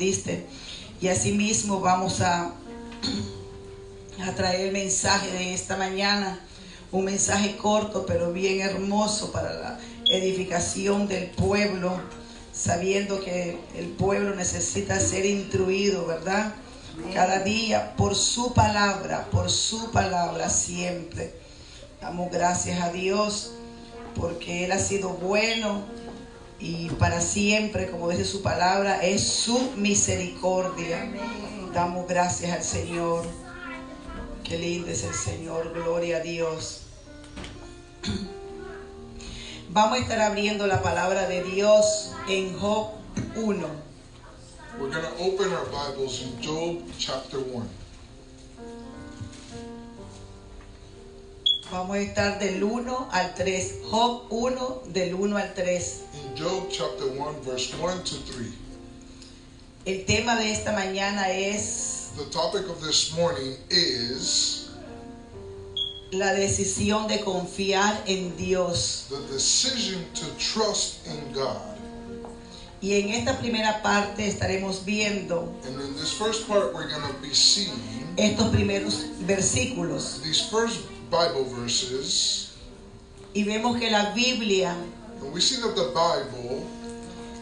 diste. Y asimismo vamos a traer el mensaje de esta mañana, un mensaje corto pero bien hermoso para la edificación del pueblo, sabiendo que el pueblo necesita ser instruido, ¿verdad? Cada día por su palabra siempre. Damos gracias a Dios porque Él ha sido bueno y para siempre, como dice su palabra, es su misericordia. Damos gracias al Señor. Qué lindo es el Señor, gloria a Dios. Vamos a estar abriendo la palabra de Dios en Job 1. We're going to open our Bibles in Job chapter 1. Vamos a estar del 1 al 3. Job 1, del 1 al 3. In Job chapter 1, verse 1 to 3. El tema de esta mañana es The topic of this morning is la decisión de confiar en Dios. the decision to trust in God. Y en esta primera parte estaremos viendo And in this first part, we're going to be seeing estos primeros versículos. these first Bible verses. Y vemos que la Biblia, And we see that the Bible,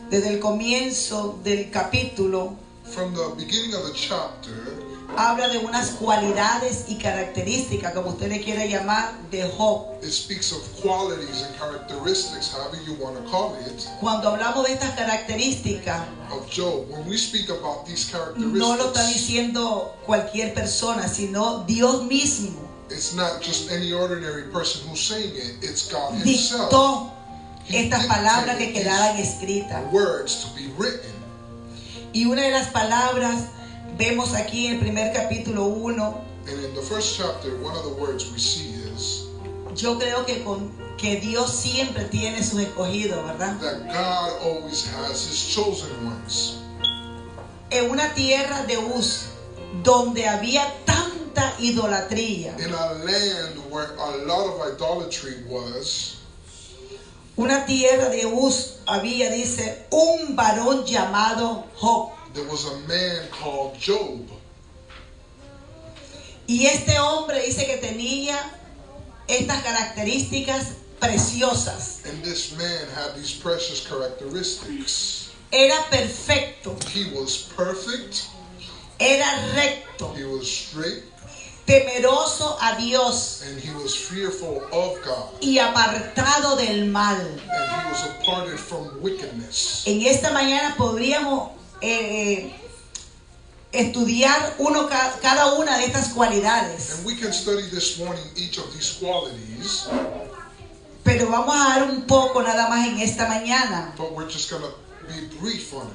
desde el comienzo del capítulo, from the beginning of the chapter, habla de unas cualidades y características, como usted le quiera llamar, de Job. it speaks of qualities and characteristics, however you want to call it, Cuando hablamos de estas características, of Job. When we speak about these no lo está characteristics, diciendo cualquier persona, sino Dios mismo it's not just any ordinary person who's saying it, it's God Himself. dictó He estas palabras que dictated quedaran these escritas. words to be written. Y una de las palabras vemos aquí en el primer capítulo 1. And in the first chapter, one of the words we see is Yo creo que Dios siempre tiene sus escogidos, ¿verdad? that God always has His chosen ones. En una tierra de Uz, donde había tanta idolatría, In a land where a lot of idolatry was, una tierra de Uz había, dice, un varón llamado Job. there was a man called Job. Y este hombre dice que tenía estas características preciosas. And this man had these precious characteristics. Era perfecto, He was perfect, era recto, he was straight, temeroso a Dios and he was fearful of God, y apartado del mal. and he was departed from wickedness. En esta mañana podríamos estudiar cada una de estas cualidades, And we can study this morning each of these qualities, pero vamos a dar un poco nada más en esta mañana. but we're just going to be brief on it.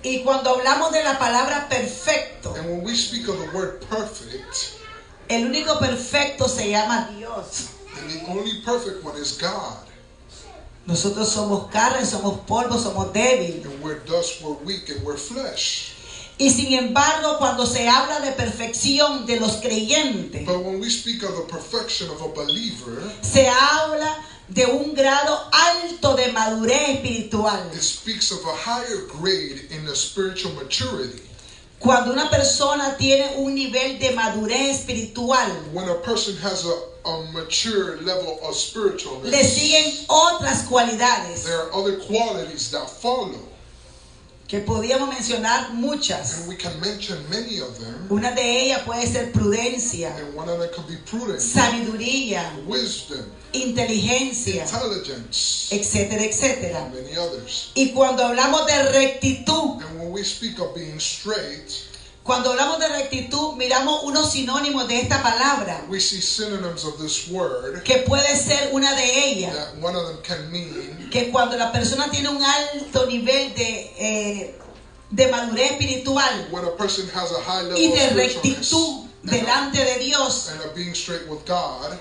Y cuando hablamos de la palabra perfecto, And when we speak of the word perfect, el único perfecto se llama Dios. and the only perfect one is God. Nosotros somos carne, somos polvo, somos débiles. And we're dust, we're weak, and we're flesh. Y sin embargo, cuando se habla de perfección de los creyentes, But when we speak of the perfection of a believer, se habla de un grado alto de madurez espiritual. it speaks of a higher grade in the spiritual maturity. Cuando una persona tiene un nivel de madurez espiritual, When a person has a mature level of le spiritualness, siguen otras cualidades there are other qualities that follow. que podríamos mencionar muchas. And we can mention many of them. Una de ellas puede ser prudencia, And one of them could be prudence, sabiduría, wisdom, inteligencia, intelligence, etcétera, etcétera. and many others. Y cuando hablamos de rectitud, And when we speak of being straight, cuando hablamos de rectitud, miramos unos sinónimos de esta palabra, we see synonyms of this word, que puede ser una de ellas, that one of them can mean que cuando la persona tiene un alto nivel de madurez espiritual when a person has a high level y of de spiritualness rectitud delante de Dios, and of being straight with God,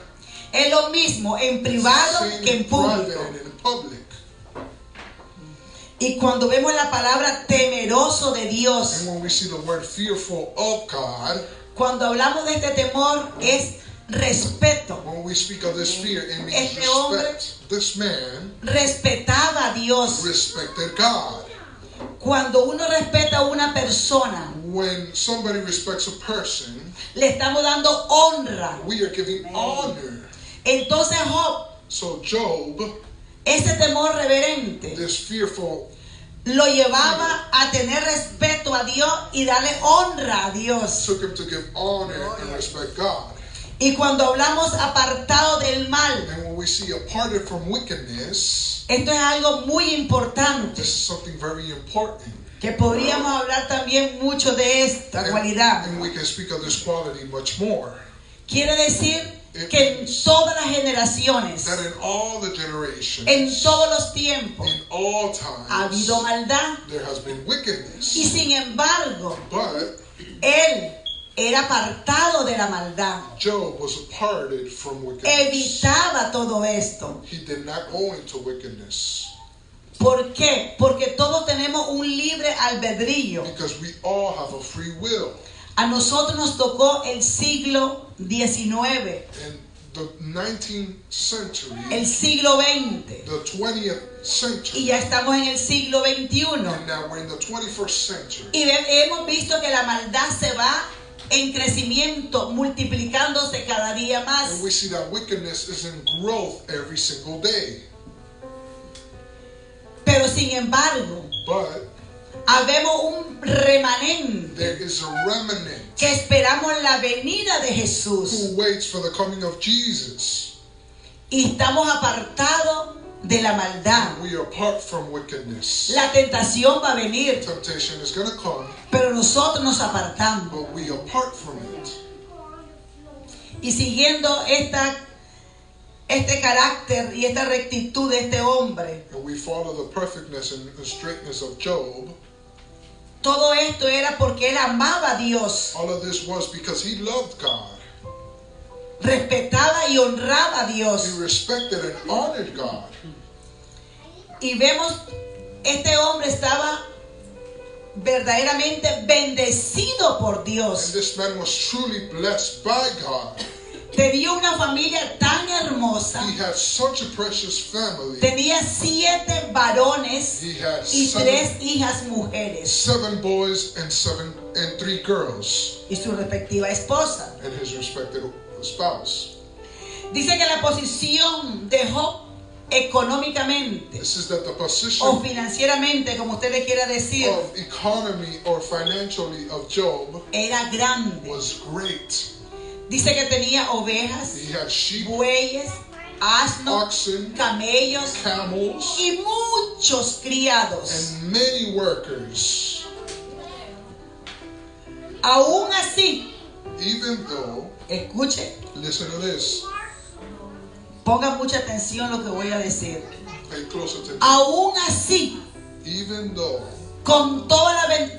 es lo mismo en privado same que en in private público. and in public. Y cuando vemos la palabra temeroso de Dios, And when we see the word fearful of God, cuando hablamos de este temor es respeto. when we speak of this fear, it means Este hombre respect. This man respetaba a Dios. respected God. Cuando uno respeta a una persona, when somebody respects a person, le estamos dando honra. we are giving honor. Entonces Job, So Job, ese temor reverente, this fearful, lo llevaba a tener respeto a Dios y darle honra a Dios. took him to give honor and respect God. Y cuando hablamos apartado del mal, And when we see aparted from wickedness, esto es algo muy importante, this is something very important. que podríamos hablar también mucho de esta cualidad. And we can speak of this quality much more. Quiere decir que en todas las generaciones, That in all the generations, en todos los tiempos, in all ha times, habido maldad. there has been wickedness. Y sin embargo, But él era apartado de la maldad. Job was aparted from wickedness. Evitaba todo esto. He did not go into wickedness. ¿Por qué? Porque todos tenemos un libre albedrío. Because we all have a free will. A nosotros nos tocó el siglo XIX, In the 19th century, el siglo XX, the 20th y century, ya estamos en el siglo XXI. and now we're in the 21st century. Y hemos visto que la maldad se va en crecimiento, multiplicándose cada día más. And we see that wickedness is in growth every single day. Pero sin embargo, But habemos un remanente there is a remnant que esperamos la venida de Jesús who waits for the coming of Jesus. y estamos apartados de la maldad. We are apart from wickedness. La tentación va a venir, Temptation is going to come, pero nosotros nos apartamos. but we are apart from it. Y siguiendo este carácter y esta rectitud de este hombre, And we follow the perfectness and the straightness of Job. todo esto era porque él amaba a Dios, All of this was because he loved God. respetaba y honraba a He Dios. respected and honored God. Y vemos, este hombre estaba verdaderamente bendecido por And Dios. this man was truly blessed by God. Tenía una familia tan hermosa. He had such a precious family. Tenía 7 varones He had y 3 hijas mujeres 7 boys and 3 girls, y su respectiva esposa. and his respected spouse. Dice que la posición de Job económicamente This is that the o position financieramente, como usted le quiera decir, of economy or financially of Job era grande. was great. Dice que tenía ovejas, He had sheep, bueyes, asnos, oxen, camellos camels, y muchos criados. and many workers. Aún así, Even though, escuche, listen to this, ponga mucha atención a lo que voy a decir. pay close attention. Aún así, Even though, con toda la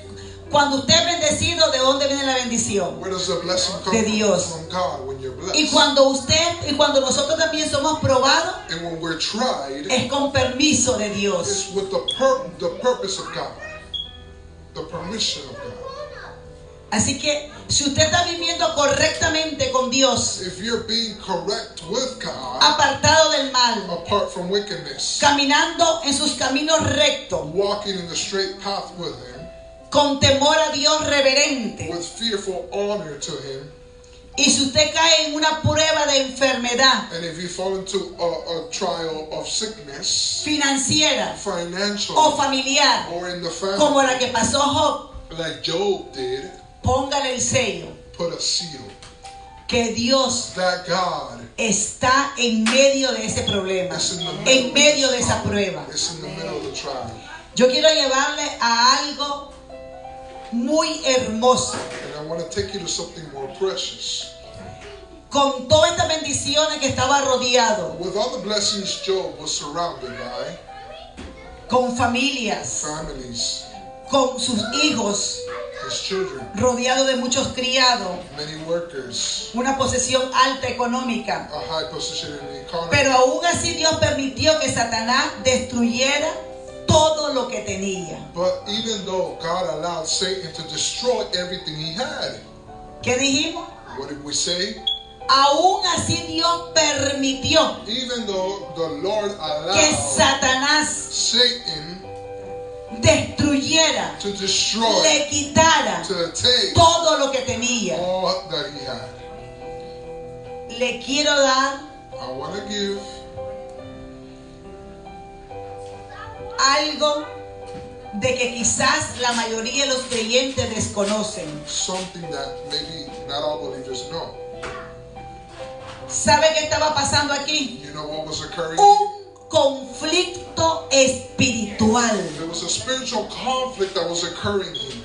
cuando usted es bendecido, ¿de dónde viene la bendición? where does the blessing come De Dios. from God when you're blessed? Y cuando nosotros también somos probados, And when we're tried, es con permiso de Dios. it's with the purpose of God, the permission of God. Así que si usted está viviendo correctamente con Dios, If you're being correct with God, apartado del mal, apart from wickedness, caminando en sus caminos rectos, walking in the straight path with Him, con temor a Dios reverente, with fearful honor to Him, y si usted cae en una prueba de enfermedad and if you fall into a trial of sickness, financiera financial, o familiar, or in the como family, la que pasó Job, like Job did, póngale el sello put a seal que Dios that God está en medio de ese problema, is in the middle en of medio the de esa trial. prueba. It's in the middle of the trial. Yo quiero llevarle a algo muy hermoso. And I want to take you to something more precious. Con todas estas bendiciones que estaba rodeado, With all the blessings Job was surrounded by, con familias, families, con sus hijos, his children, rodeado de muchos criados, many workers, una posesión alta económica. a high position in the economy. Pero aún así Dios permitió que Satanás destruyera todo lo que tenía. But even though God allowed Satan to destroy everything he had, ¿Qué dijimos? what did we say? Aún así Dios permitió Even though the Lord que allowed Satanás Satan destruyera destruyera, to destroy, le quitara to take todo lo que tenía. all that he had. Le quiero dar I want to give algo de que quizás la mayoría de los creyentes desconocen. something that maybe not all believers know. ¿Sabe qué estaba pasando aquí? You know what was occurring? Un conflicto espiritual. There was a spiritual conflict that was occurring here.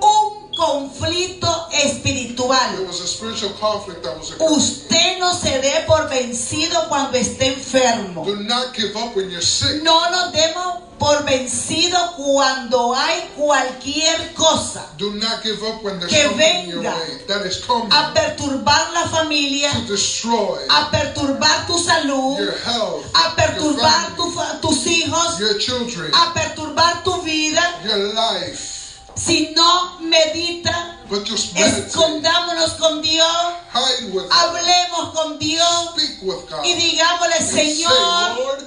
Un conflicto espiritual. There was a spiritual conflict that was occurring here. Usted no se dé por vencido cuando esté enfermo. Do not give up when you're sick. No nos demos por vencido cuando hay cualquier cosa Do not give up when there's que something in your venga way that is coming a perturbar la familia, to destroy a perturbar tu salud, your health, a perturbar your family, tus hijos, your children, a perturbar tu vida. your life. Si no medita, But just meditate. escondámonos con Dios, Hide with God. hablemos con Dios Speak with God. y digámosle, And say, Señor, Lord,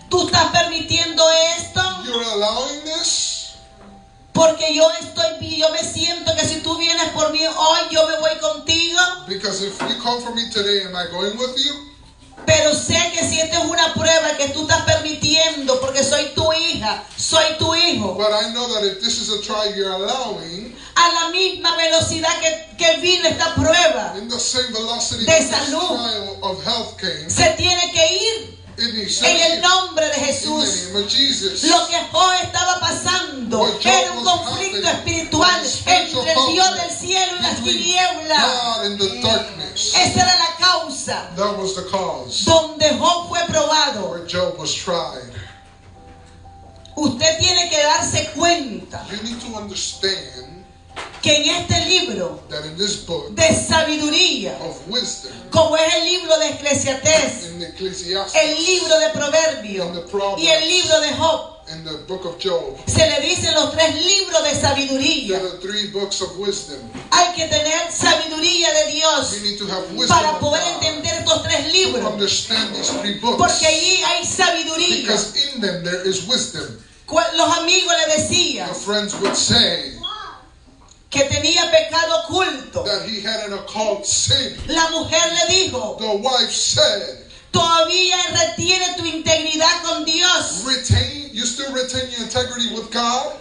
tú estás permitiendo esto you're allowing this porque yo me siento que si tú vienes por mí hoy, yo me voy contigo, because if you come for me today, am I going with you? pero sé que si esta es una prueba que tú estás permitiendo porque soy tu hija, soy tu hijo, But I know that if this is a trial you're allowing, a la misma velocidad que vino esta prueba, in the same velocity De that this salud. trial of health came, se tiene que ir it needs to en el leave. nombre de In the Jesús. name of Jesus. Lo que hoy estaba pasando era un conflicto espiritual entre el Dios del cielo y las Between tinieblas. God and the darkness. Esa era la causa That was the cause donde Job fue probado. where Job was tried. Usted tiene que darse cuenta You need to understand que en este libro that in this book de sabiduría, of wisdom, como es el libro de Eclesiastés, in Ecclesiastes, el libro de Proverbios y el libro de Job, in the book of Job, se le dicen los tres libros de sabiduría. there are 3 books of wisdom. Hay que tener sabiduría de Dios You need to have wisdom para of poder God entender estos tres to libros, understand these 3 books. porque allí hay sabiduría. Because in them there is wisdom. Los amigos le decían The friends would say que tenía pecado oculto. that he had an occult sin. La mujer le dijo, The wife said, todavía retiene tu integridad con Dios. you still retain your integrity with God?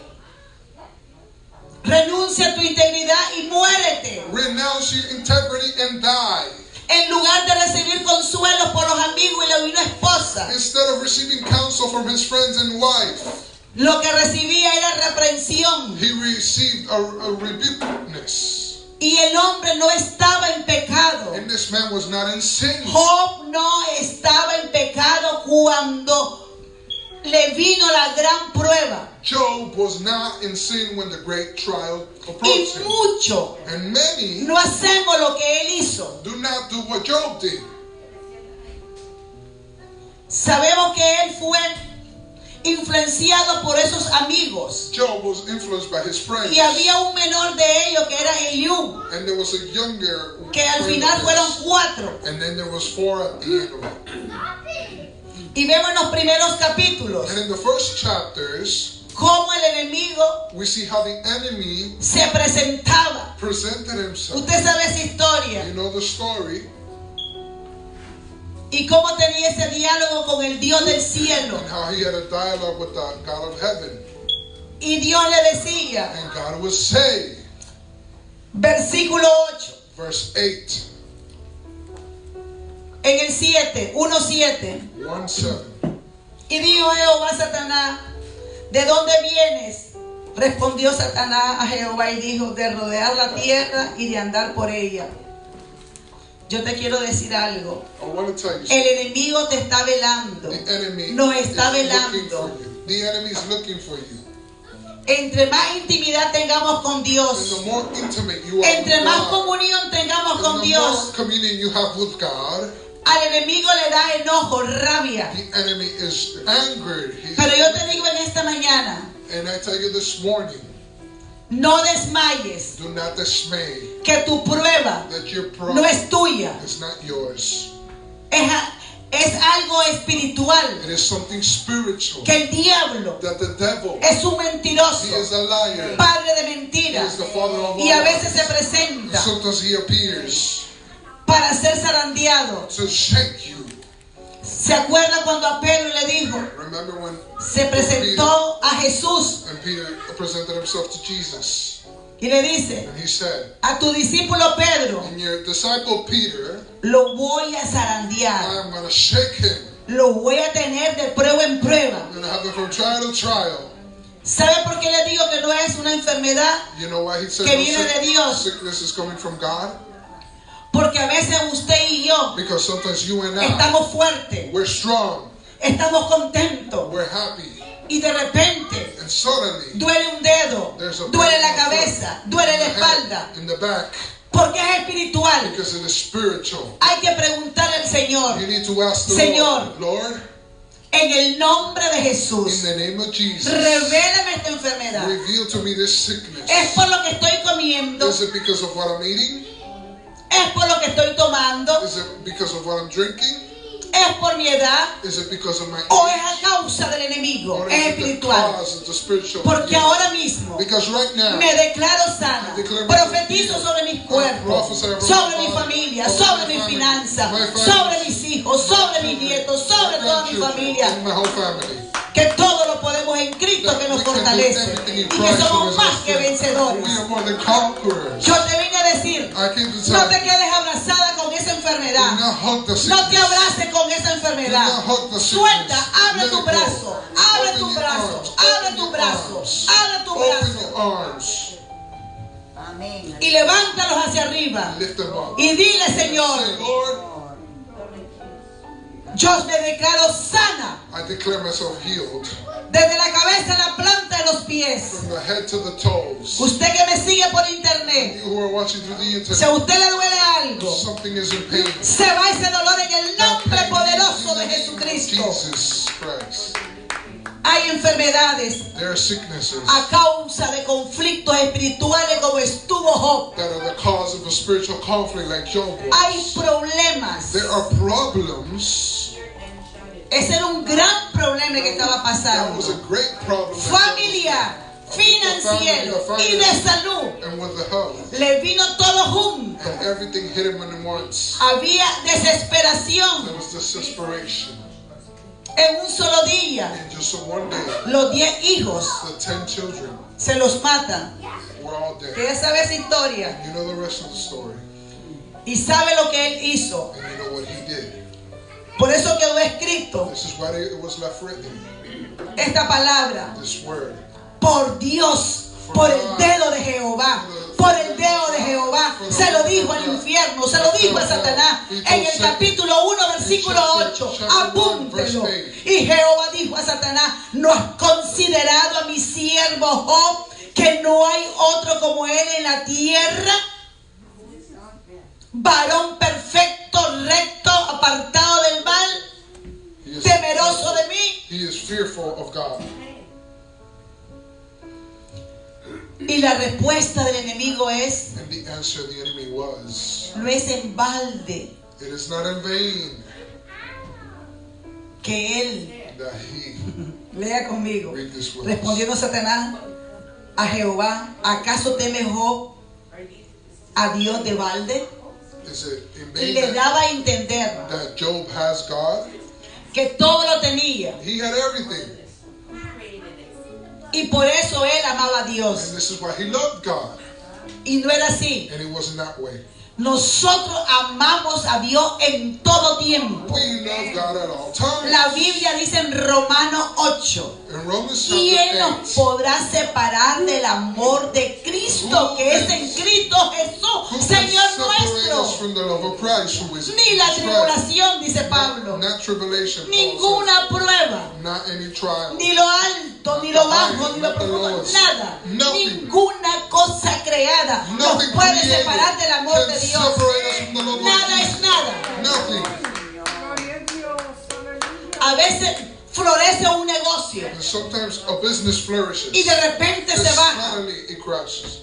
Renuncia a tu integridad y muérete. Renounce your integrity and die. En lugar de recibir consuelo por los amigos y una esposa, Instead of receiving counsel from his friends and wife, lo que recibía era reprensión. he received a rebukeness. Y el hombre no estaba en pecado. And this man was not in sin. Job no estaba en pecado cuando le vino la gran prueba. Job was not in sin when the great trial Y approached him. muchos And many no hacemos lo que él hizo. do not do what Job did. Sabemos que él fue influenciado por esos amigos. Job was influenced by his friends. Y había un menor de ellos que era Eliú, And there was a younger que al friend final of fueron his. 4. And then there was 4 at the end of it. Y vemos en los primeros capítulos And in the first chapters, cómo el enemigo we see how the enemy se presentaba. presented himself. Usted sabe esa historia. You know the story. Y cómo tenía ese diálogo con el Dios del cielo. And how he had a dialogue with the God of heaven. Y Dios le decía, And God would say, versículo 8, verse 8, en el 7, 1:7. 1:7. Y dijo Jehová a Satanás, ¿de dónde vienes? Respondió Satanás a Jehová y dijo, de rodear la tierra y de andar por ella. Yo te quiero decir algo. I want to tell you El something. enemigo te está velando. The enemy Nos is está looking velando. for you. The enemy is looking for you. Entre más intimidad tengamos con And Dios, the more intimate you are entre with más God, comunión tengamos and con the Dios, more communion you have with God, al enemigo le da enojo, rabia. the enemy is angered. Pero yo te digo en esta mañana, And I tell you this morning, no desmayes, do not dismay que tu prueba that your no problem es tuya. is not yours. es algo espiritual. It is something spiritual. Que el diablo That the devil, es un mentiroso, he is a liar. padre de He mentiras, is the father of y a lies. veces se presenta Sometimes he appears para ser zarandeado. to shake you. ¿Se acuerda cuando a Pedro le dijo? Remember when Se presentó a Jesús and Peter presented himself to Jesus, y le dice: and he said, a tu discípulo Pedro "In your disciple Peter, lo voy a zarandear, I am going to shake him. lo voy a tener de prueba en prueba. I'm going to have him from trial to trial." ¿Sabe por qué le digo que no es una enfermedad? You know why he said Que no viene de Dios. sickness is coming from God? Porque a veces usted y yo Because sometimes you and I, estamos fuertes, we're strong, estamos contentos, we're happy, y de repente and suddenly duele un dedo, there's a duele pain la in the cabeza, foot, duele in la the espalda, head, in the back, porque es espiritual. because it is spiritual. Hay que preguntarle al Señor: You need to ask the Señor, Lord, en el nombre de in Jesús, the name of Jesus, revélame esta enfermedad. reveal to me this sickness. ¿Es por lo que estoy comiendo? Is it because of what I'm eating? ¿Es por lo que estoy tomando? Is it because of what I'm drinking? ¿Es por mi edad? Is it because of my ¿O es age? a causa del enemigo? Or Es is it the espiritual. cause of the spiritual? Porque evil? ahora mismo Because right now, me declaro sana. I declare Profetizo myself sobre mis healed. cuerpos, I prophesy over sobre my mi body, familia, over sobre my mis family, finanzas, my finances, sobre mis hijos, sobre mis nietos, sobre toda mi grandchildren, familia. and my whole family. Que todo lo podemos en Cristo que nos fortalece. Y que somos más que vencedores. We are more than conquerors. Yo te vine a decir: I came to no tell te you, quedes abrazada con esa do enfermedad. not hug the No te sickness. abraces con esa Do enfermedad. not hug the sickness. Suelta, abre Let tu it go. brazo, abre tu Open your brazo, arms. abre Open tu your brazo, arms. abre tu Open brazo. your arms. Y levántalos hacia arriba. Lift them up. Y dile: Say, Señor, Lord, yo me declaro sana, I declare myself healed desde la cabeza a la planta de los pies. from the head to the toes. Usted que me sigue por internet, You who are watching through the si a internet, usted le duele algo, something is in pain. se va ese dolor en el That nombre pain poderoso is de in the name of Jesucristo. Jesus Christ. Hay enfermedades There are sicknesses a causa de conflictos espirituales como estuvo Job. that are the cause of a spiritual conflict like Job Hay was. problemas. There are problems. Ese era un gran problema que estaba That was a pasando. great problem. that Job was Familiar, financiero y de salud. in. And with the health. Le vino todo junto. And everything hit him at once. Había desesperación. There was desperation. En un solo día, In just one day, los 10 hijos the 10 children se los matan. were all dead. Que ya sabe esa historia. You know the rest of the story. Y sabe lo que él hizo. And you know what he did. Por eso quedó escrito This is why it was left written. esta palabra: This word. por Dios, por el dedo de Jehová, por el dedo de Jehová. Se lo dijo al infierno, se lo dijo a Satanás en el capítulo 1, versículo 8. Apúntelo. Y Jehová dijo a Satanás: ¿no has considerado a mi siervo Job, que no hay otro como él en la tierra? Varón perfecto, recto, apartado del mal, temeroso de mí. He is fearful of God. Y la respuesta del enemigo es: And the answer of the enemy was, no es en balde it is not in vain que él, that he, lea conmigo, read this words. respondiendo Satanás a Jehová: ¿acaso teme Job a Dios de balde? Is it in Y vain le daba a entender that Job has God? que todo lo tenía, He had everything. y por eso él amaba a And Dios. this is why he loved God. Y no era así. And it wasn't that way. Nosotros amamos a Dios en todo tiempo. We love God at all times. La Biblia dice en Romanos 8: In Romans ¿quién chapter nos 8, podrá separar del amor de Cristo, que es en Cristo who Jesús, can Señor separate us nuestro? from the love of Christ, who is Ni la Jesus Christ? tribulación, dice Pablo, Not tribulation, Paul ninguna prueba, says. Not any trial. ni lo alto, ni lo bajo, ni lo profundo, nada, Nothing. ninguna cosa creada nos Nothing puede created separar del amor can de Dios. separate us from the love of Nada Jesus. es nada. Nothing. A veces florece un negocio And sometimes a business flourishes. y de repente And se baja. suddenly it crashes.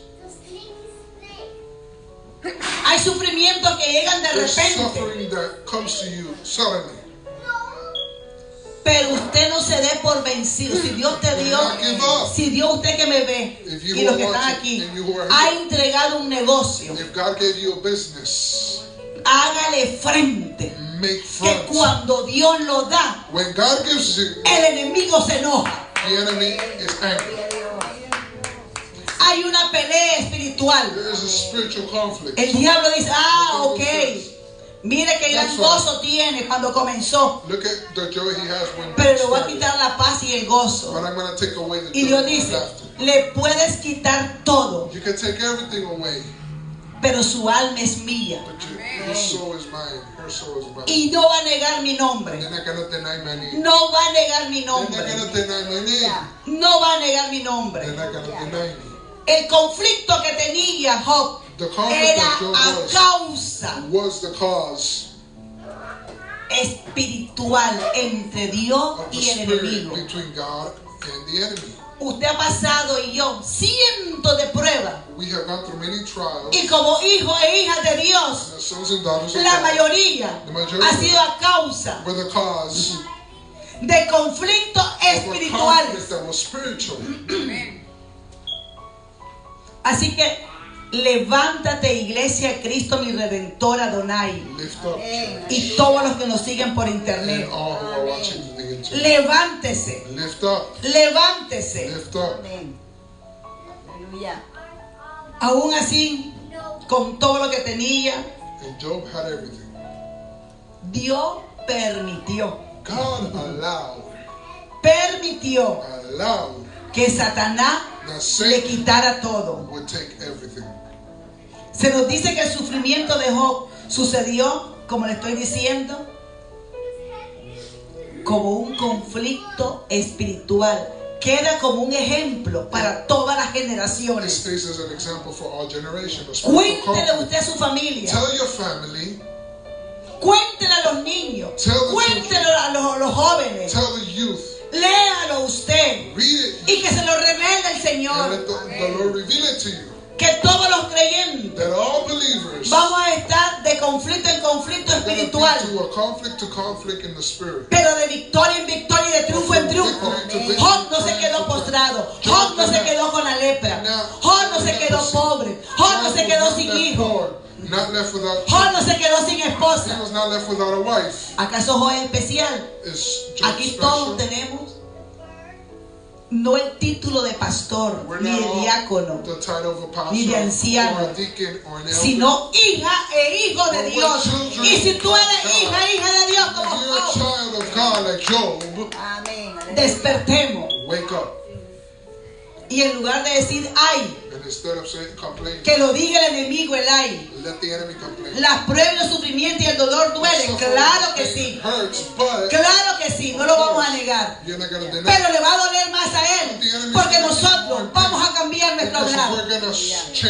Hay sufrimientos que llegan de There's repente suffering that comes to you suddenly. Pero usted no se dé por vencido. Si Dios te dio, si Dios, usted que me ve y los que están aquí, ha entregado un negocio, hágale frente. Que cuando Dios lo da, el enemigo se enoja. Hay una pelea espiritual. El diablo dice, ok, mire qué gran gozo tiene cuando comenzó, pero le voy a quitar la paz y el gozo. Y Dios dice, le puedes quitar todo, pero su alma es mía. Y no va a negar mi nombre. No va a negar mi nombre. No va a negar mi nombre. El conflicto que tenía Job era a causa espiritual entre Dios y el enemigo. Usted ha pasado y yo cientos de pruebas. Y como hijos e hijas de Dios, la mayoría ha sido a causa de conflictos espirituales. Así que levántate, iglesia de Cristo, mi Redentor Adonai, y todos los que nos siguen por internet. Levántese. Levántese. Aún así, con todo lo que tenía, Dios permitió que Satanás le quitara todo. Se nos dice que el sufrimiento de Job sucedió, como le estoy diciendo, como un conflicto espiritual. Queda como un ejemplo para todas las generaciones. Cuéntele usted a su familia. Cuéntele a los niños. Cuéntele a los jóvenes. Léalo usted. Y que se lo revele el Señor. Que todos los creyentes vamos a estar de conflicto en conflicto espiritual, pero de victoria en victoria y de triunfo en triunfo. Job no se quedó postrado. Job no se quedó con la lepra. Job no se quedó pobre. Job no se quedó sin hijo. Job no se quedó sin esposa. ¿Acaso Job es especial? Aquí todos tenemos no el título de pastor, ni de diácono, ni de anciano, sino hija e hijo de Dios. Y si tú eres hija de Dios como Job, despertemos. Y en lugar de decir ay, que lo diga el enemigo, el ay. Las pruebas, el sufrimiento y el dolor duelen. Claro que sí. Claro que sí. No lo vamos a negar. Pero le va a doler más a él. Porque nosotros vamos a cambiar nuestro hablar.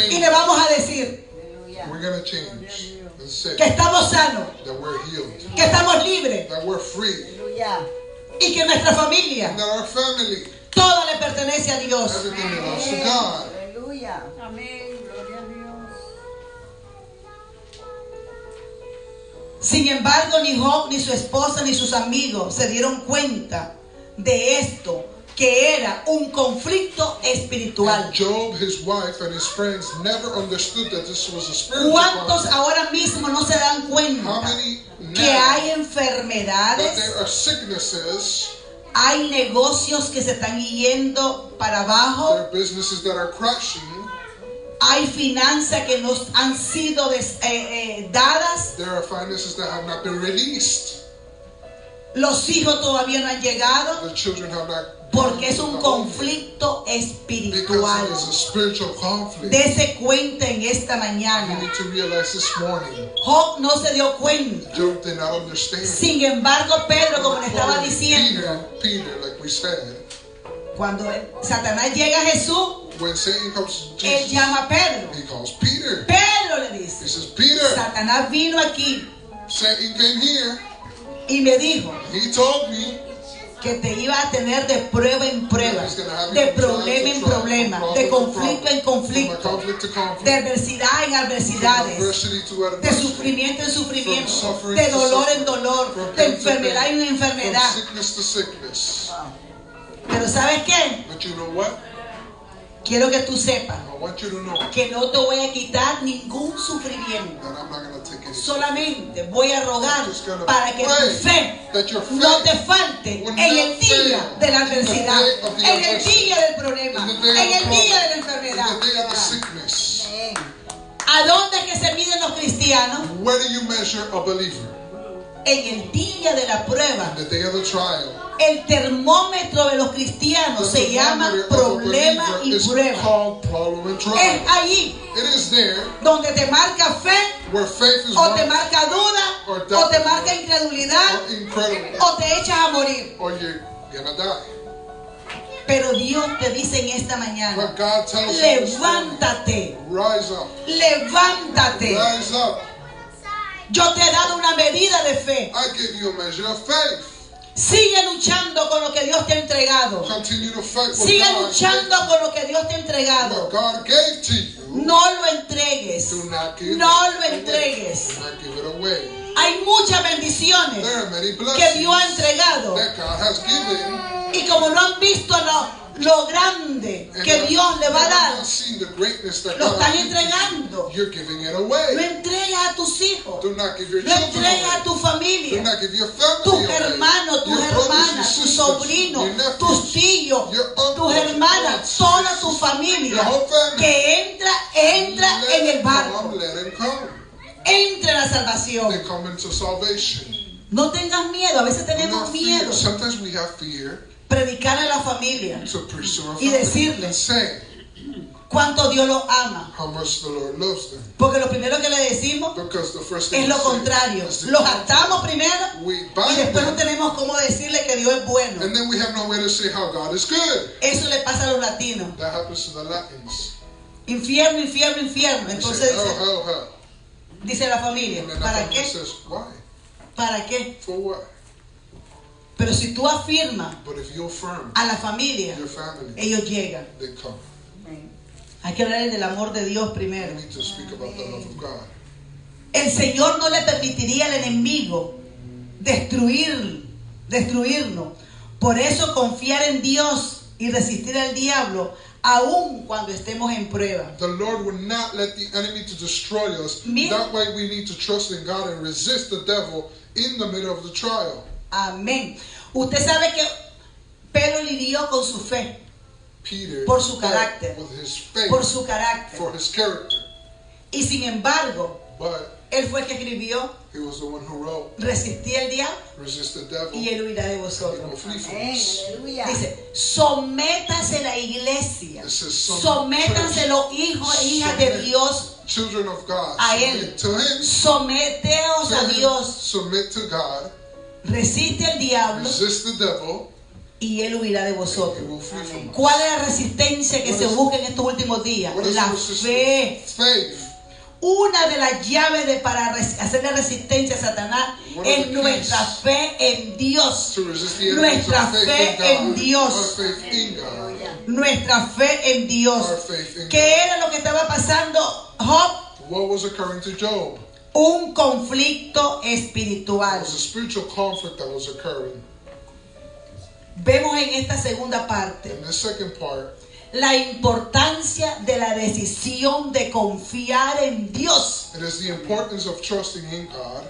Y le vamos a decir que estamos sanos. Que estamos libres. Y que nuestra familia toda le pertenece a Dios. Amén, gloria a Dios. Sin embargo, ni Job, ni su esposa, ni sus amigos se dieron cuenta de esto, que era un conflicto espiritual. ¿Cuántos ahora mismo no se dan cuenta que hay enfermedades? Hay negocios que se están yendo para abajo. Hay finanzas que nos han sido dadas. Los hijos todavía no han llegado. Porque es un conflicto espiritual. Dese cuenta en esta mañana. Job no se dio cuenta. Sin embargo, Pedro, como le estaba diciendo, cuando Satanás llega a Jesús, él llama a Pedro. Pedro le dice, Satanás vino aquí y me dijo que te iba a tener de prueba en prueba, de problema en problema, de conflicto en conflicto. conflict to conflict, de adversidad en from adversidades, adversity to de adversity, sufrimiento en sufrimiento, from suffering de to dolor en suffering, dolor, from de pain to enfermedad pain, en enfermedad. from sickness to sickness. Pero ¿sabes qué? But you know what? Quiero que tú sepas I want you to know that que no te voy a quitar ningún sufrimiento. I'm not going to take any. Solamente voy a rogar I'm just gonna para que tu pray fe that your faith no te falte will en el not día fail de la in the adversidad, day of the en el adversity, día del problema, in the day of en the el día de la problem, enfermedad. in the day of the sickness. ¿A dónde es que se miden los cristianos? Where do you measure a believer? En el día de la prueba. The day of the trial. El termómetro de los cristianos se llama problema y prueba. Es allí It is there donde te marca fe, where faith is o te marked, marca duda, or o doubt, te marca incredulidad, or incredible, o te echas a morir. or you're gonna die. Pero Dios te dice en esta mañana, But God tells you this morning, levántate, rise up, levántate. rise up. Yo te he dado una medida de fe. I give you a measure of faith. Sigue luchando con lo que Dios te ha entregado. Continue to fight what Sigue God luchando gave, con lo que Dios te ha entregado. what God gave to you. No lo entregues. Do not give No it lo away. entregues. Do not give it away. Hay muchas bendiciones There are many que blessings Dios ha entregado. that God has given. Y como no han visto lo grande que Dios le va a dar, lo están entregando. You're giving it Lo away. entregas a tus hijos. Do not give your Lo children entregas a away. tu Do familia. not give your family Tus away. hermanos, tus Your brothers, your hermanas, tus sisters, sobrinos, your nephews, tus tíos, your uncles, tus your hermanas, aunts, toda your tu sisters, familia your whole family. que entra Let en el them barco, come, let them come. entra en la They salvación. come into salvation. No tengas miedo, a veces Do tenemos not fear. miedo. Sometimes we have fear Predicar a la familia to preach to our y family decirles and say cuánto Dios los ama. how much the Lord loves them. Porque lo primero que le decimos Because the first thing es lo we say contrario. is the Los contrary. atamos primero We y bind después no them, tenemos cómo decirle que Dios es bueno. and then we have no way to say how God is good. Eso le pasa a los latinos. That happens to the Latins. Infierno, infierno, infierno. We Entonces say hell, hell, hell. dice la familia, And then the ¿para family qué? says, why? ¿Para qué? For what? Pero si tú afirmas But if you affirm a la familia, your family, ellos llegan. they come. Hay que hablar del amor de Dios We primero. need to speak about the love of God. El Señor no le permitiría al enemigo destruirnos. Por eso confiar en Dios y resistir al diablo aun cuando estemos en prueba. The Lord will not let the enemy to destroy us. Mira. That way we need to trust in God and resist the devil in the middle of the trial. Amén. Usted sabe que Pedro lidió con su fe, Peter por su fought carácter, with his faith, por su carácter. for his character. Y sin embargo, But él fue el que escribió, he was the one who wrote, resistí al diablo resist the devil, y él huirá de he will vosotros. flee from Amén, us. aleluya. Dice, sométase la iglesia, It says, sométanse los hijos e hijas de Dios, children of God, a él. submit to him, Someteos a Dios, submit to God, resiste al diablo resist the devil, y él huirá de and he vosotros. will flee from us. ¿Cuál es la resistencia que What se is- busca en estos últimos días? What is La the resistance? fe. Faith. Una de las llaves para hacerle resistencia a Satanás One of es the nuestra keys fe en Dios. To resist the enemies Nuestra of faith fe in en God, Dios. our faith in God, Nuestra fe en Dios. our faith in ¿Qué God. era lo que estaba pasando, Job? What was occurring to Job? Un conflicto It espiritual. was a spiritual conflict that was occurring. Vemos en esta segunda parte In the second part, la importancia de la decisión de confiar en Dios. it is the importance of trusting in God.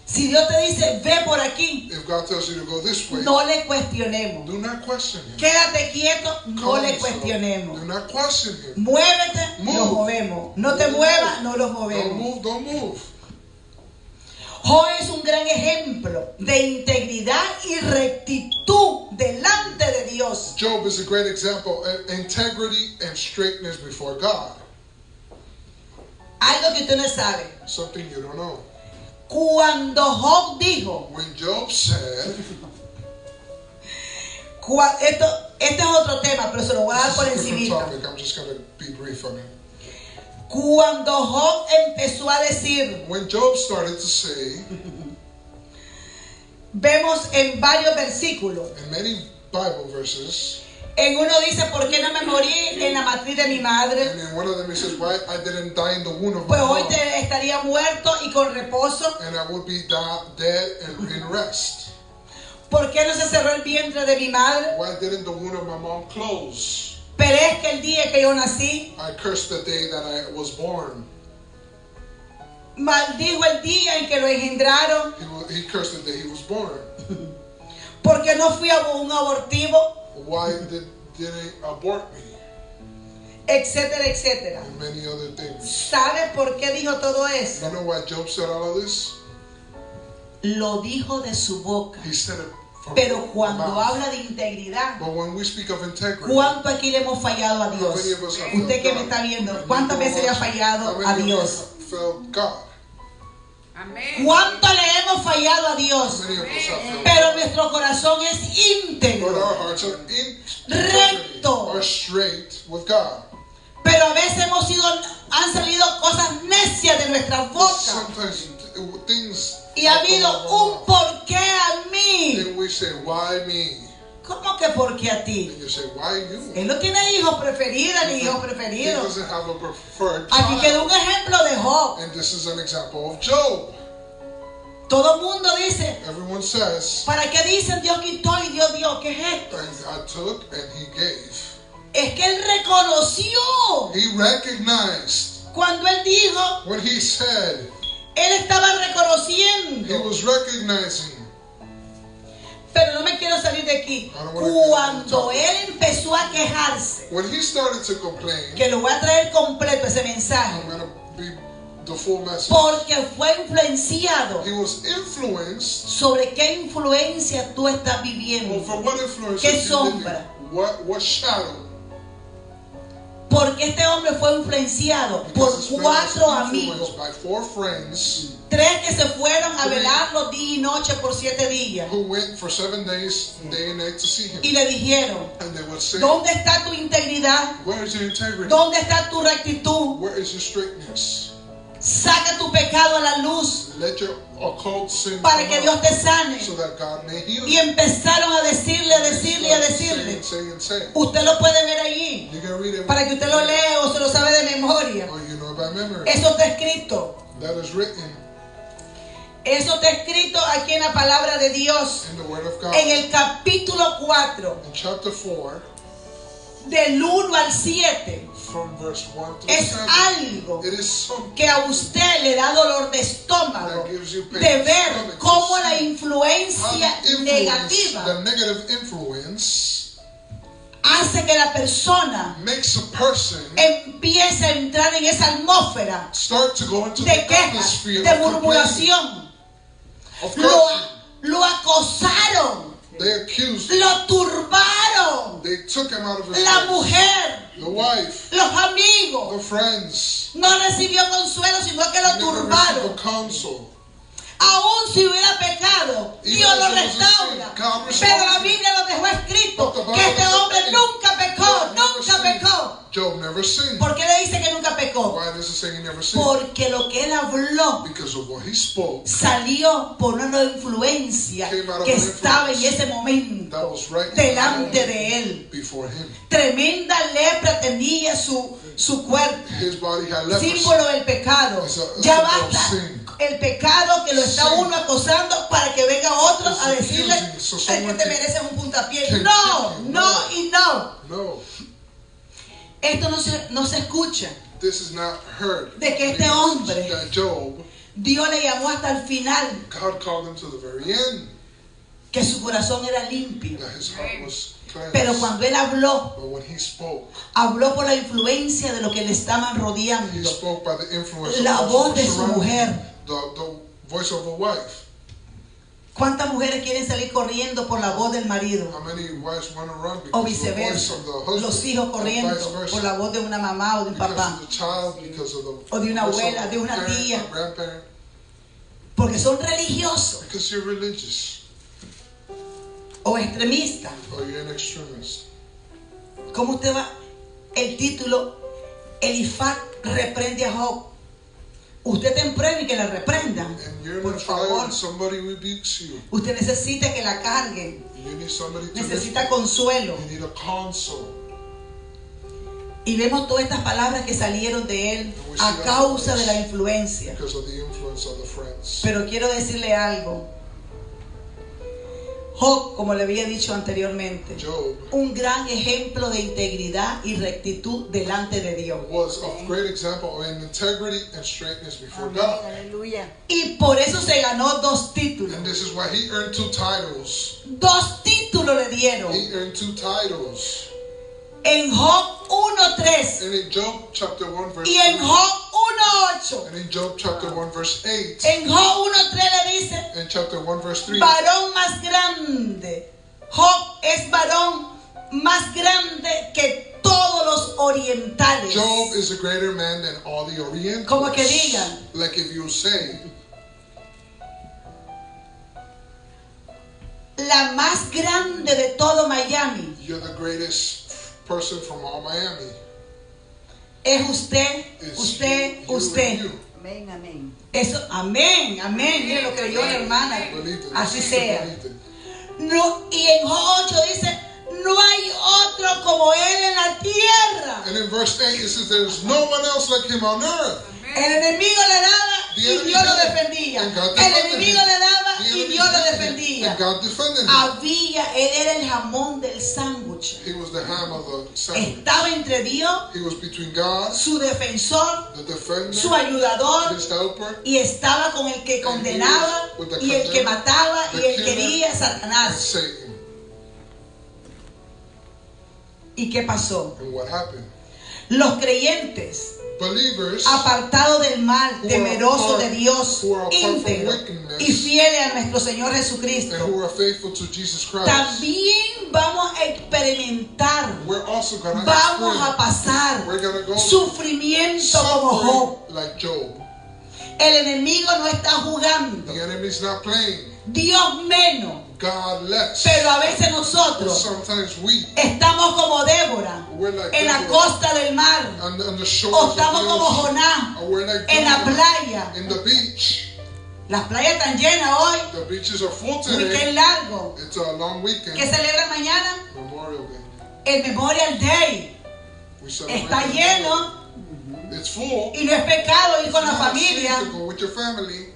Si Dios te dice, ve por aquí, If God tells you to go this way, no le cuestionemos. do not question Him. Quédate quieto, no le Calm yourself. cuestionemos. Do not question Him. Muévete, Move. nos movemos. No te muevas, no los Don't movemos. move, don't move. Job es un gran ejemplo de integridad y rectitud delante de Dios. Job is a great example of integrity and straightness before God. Algo que usted no sabe. Something you don't know. Cuando Job dijo, When Job said, este es otro tema, pero se lo voy a dar this por is a different encima. topic, I'm just going to be brief on it. Cuando Job empezó a decir, When Job started to say, vemos en varios versículos in many Bible verses, En uno dice, ¿por qué no me morí en la matriz de mi madre? And in one of them he says, why I didn't die in the womb of my Pues hoy mom. estaría muerto y con reposo. And I would be dead and in rest. ¿Por qué no se cerró el vientre de mi madre? Why didn't the womb of my mom close? Perezca el día que yo nací. I cursed the day that I was born. Maldijo el día en que lo engendraron. He cursed the day he was born. Porque no fui a un abortivo, Why did they abort me? etcétera, etcétera. And many other things. ¿Sabe por qué dijo todo eso? You know why Job said all of this? Lo dijo de su boca. He said it from Pero his cuando mouth. habla de integridad, But when we speak of integrity, ¿cuánto aquí le hemos fallado a how Dios? many of us have Usted que failed me está God? viendo, And ¿cuántas you know veces le ha us, fallado how a many of Dios? us have failed God? Amén. ¿Cuánto le hemos fallado a How Dios? many of us have failed Pero God? nuestro corazón es But íntegro. our hearts are Recto. are straight with God. Pero a veces han salido cosas necias de nuestras bocas. Sometimes things Y ha come habido out of our un mouth. por qué a mí. Then we say, why me? ¿Cómo que por qué a ti? And you say, why you? Él no tiene hijos preferidos ni hijos He preferidos. doesn't have a preferred Aquí quedó un child. ejemplo de Job. And this is an example of Job. Todo el mundo dice, Everyone says, ¿para qué dicen Dios quitó y Dios dio? ¿Qué es esto? I took and he gave. Es que él reconoció He recognized cuando él dijo, when he said, él estaba he reconociendo. was recognizing. Pero no me quiero salir de aquí. I don't wanna get Cuando off the él empezó a quejarse, When he started to complain, que lo voy a traer completo ese mensaje, I'm going to be the full message. porque fue influenciado. He was influenced. ¿Sobre qué influencia tú estás viviendo? Well, for what influence ¿Qué is he living? sombra? What shadow? Porque este hombre fue influenciado por Because this man was 4 amigos. influenced by 4 friends 3 que se fueron a velarlo día y noche por 7 días. who went for 7 days, day and night to see him. Y le dijeron, And they would say, ¿dónde está tu integridad? where is your integrity? ¿Dónde está tu rectitud? Where is your straightness? Saca tu pecado a la luz Let your occult sin para que come Dios out te sane. so that God may heal Y you. empezaron a decirle, Say. Usted lo puede ver allí, You can read it. para que usted lo lea o se lo sabe de memoria. Or you know it by memory. Eso está escrito. That is written Eso está escrito aquí en la palabra de Dios. in the Word of God. En el capítulo 4, In chapter 4, del 1 al 7, from verse 1 to es 7, algo it is something que a usted le da dolor de estómago that gives you pain de in the ver stomach to cómo la see influencia how the negativa negative influence hace que la persona makes a person empiece a entrar en esa atmósfera start to go into de the quejas, atmosphere de of complaining, murmuración. of Lo, cursing. lo acosaron, They accused, lo turbaron. they took him out of his La place. mujer, The wife, los amigos, the friends, no recibió consuelo, sino que lo never received turbaron. a counsel. Aún si hubiera pecado, Even Dios lo if it was a restaura. sin, God restores Pero la it. Biblia lo dejó escrito But the Bible que este said hombre that nunca pecó, Job never nunca sinned. pecó. Job never sinned. ¿Por qué le dice que nunca pecó? Why does it say he never sinned? Porque lo que él habló Because of what he spoke salió por una influencia Came out of que an estaba en influence ese that momento was right in delante the de él. before him. Tremenda lepra tenía su cuerpo, His body had leprosy. símbolo del pecado. It's a Ya symbol of basta sin. el pecado que lo está Sin. uno acosando para que venga otro It's a decirle accusing, so es que someone te can- mereces un puntapié. can No, kick you. no y no. No, Esto no se escucha. this is not heard. De que este hombre- That Job, Dios le llamó hasta el final God called him to the very end. que su corazón era limpio. That his heart was cleansed. Pero cuando él habló, But when he spoke, habló por la influencia de lo que le estaban he rodeando. spoke by the influence La of voz those de su surrounding mujer. him. The voice of a wife. ¿Cuántas mujeres quieren salir corriendo por la voz del marido? How many wives want to run O because of the voice viceversa. of the husband? Los hijos or corriendo vice versa. por la voz de una mamá o de un Because papá. of the child, because of the O de una voice of abuela, a de una parent, tía. a grandparent. Porque son religiosos Because you're religious o extremistas. or you're an extremist. ¿Cómo usted va? El título, Elifaz reprende a Job. Usted está en prueba y que la reprendan. And you're in Por a trial favor. and somebody rebukes you. Usted necesita que la carguen. You need somebody to lift Necesita you. consuelo. You need a counsel. Y vemos todas estas palabras que salieron de él a causa de la influencia. Because of the influence of the friends. Pero quiero decirle algo. Job, como le había dicho anteriormente, Job un gran ejemplo de integridad y rectitud delante de Dios. was a great example of integrity and straightness before Amén, God. aleluya. Y por eso se ganó 2 títulos. And this is why he earned 2 titles. 2 títulos le dieron. He earned 2 titles. En Job 1:3 And in Job chapter 1 verse y en 3. Job 1:8. And in Job chapter 1 verse 8. En Job 1:3 le dice, In chapter 1 verse 3. varón más grande. Job es varón más grande que todos los orientales. Job is a greater man than all the Orientals. Como que digan. Like if you say, La más grande de todo Miami you're the greatest person from all Miami. es usted, It's usted, you, usted. you. Amén, amén. Eso, amén, amén. Mire lo creyó la hermana. Believe it. Así Sister, sea. believe it. No, y en Job 8 dice, no hay otro como él en la tierra. And in verse 8 it says there's no one else like him on earth. El enemigo le daba y Dios lo defendía. And God El defended enemigo him. le daba The y enemy Dios lo defended him. defendía. And God defended him. Había, él era el jamón del sándwich. He was the ham of the sandwich. Estaba entre Dios, He was between God, su defensor, the defender, su ayudador, his helper, y estaba con el que condenaba y el que mataba y el que quería, and Satanás. Satan. ¿Y qué pasó? And what happened? Los creyentes, Believers apartados del mal, who are temerosos apart- de Dios, who are apart from íntegros wickedness, y fieles a nuestro Señor and Jesucristo, who are faithful to Jesus Christ, también vamos a experimentar, we're also going to vamos a pasar we're going to go sufrimiento como Job. suffering like Job. El enemigo no está jugando, The enemy's not playing. Dios menos, God lets. pero a veces nosotros Sometimes we, estamos como Débora we're like en la Deborah costa del mar, on the o shores of the estamos como ocean. Jonás Or we're like en la Jonah playa. in the beach. Las playas están llenas hoy, The beaches are full un today. weekend largo. It's a long weekend. ¿Qué celebran mañana? Memorial Day. El Memorial Day. We celebrate Está the lleno Memorial. It's full. y no es pecado ir con la It's not a sin familia, to go with your family.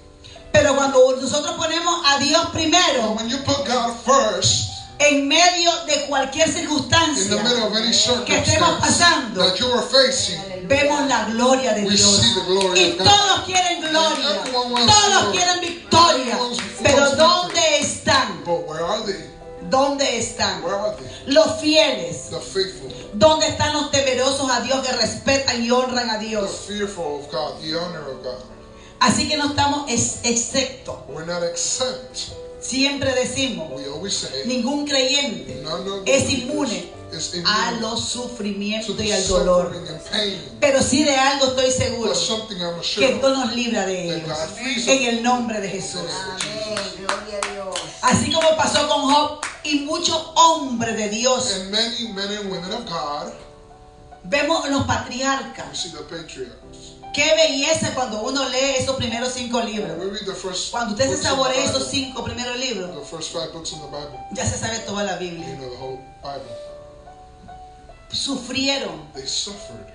pero cuando nosotros ponemos a Dios But primero when you put God first, en medio de cualquier in the circunstancia middle of any que estemos circumstance pasando, that you are facing, vemos la gloria de we Dios. see the glory Y of God. todos quieren gloria, Everyone wants todos glory. quieren victoria, Everyone pero wants ¿dónde están? But where are they? ¿Dónde están Where are they? los fieles? The faithful, ¿Dónde están los temerosos a Dios que respetan y honran a the Dios? fearful of God, the honor of God. Así que no estamos exceptos. We're not exempt. Siempre decimos, We always say, ningún creyente none of es the inmune is a immune los to sufrimientos the y al dolor. suffering and pain. Pero sí de algo estoy seguro, But something I'm que assured Dios of, nos libra de that ellos. God frees En us. el nombre de Jesús. Amén, gloria a Dios. Así como pasó con Job y muchos hombres de Dios. And many men and women of God, Vemos los we patriarcas. see the patriarchs. Qué belleza cuando uno lee esos primeros 5 When libros. we read the first Cuando usted se books in the saborea esos Bible, 5 primeros libros, the first 5 books in the Bible, ya se sabe toda la you Biblia. know the whole Bible, Sufrieron. they suffered.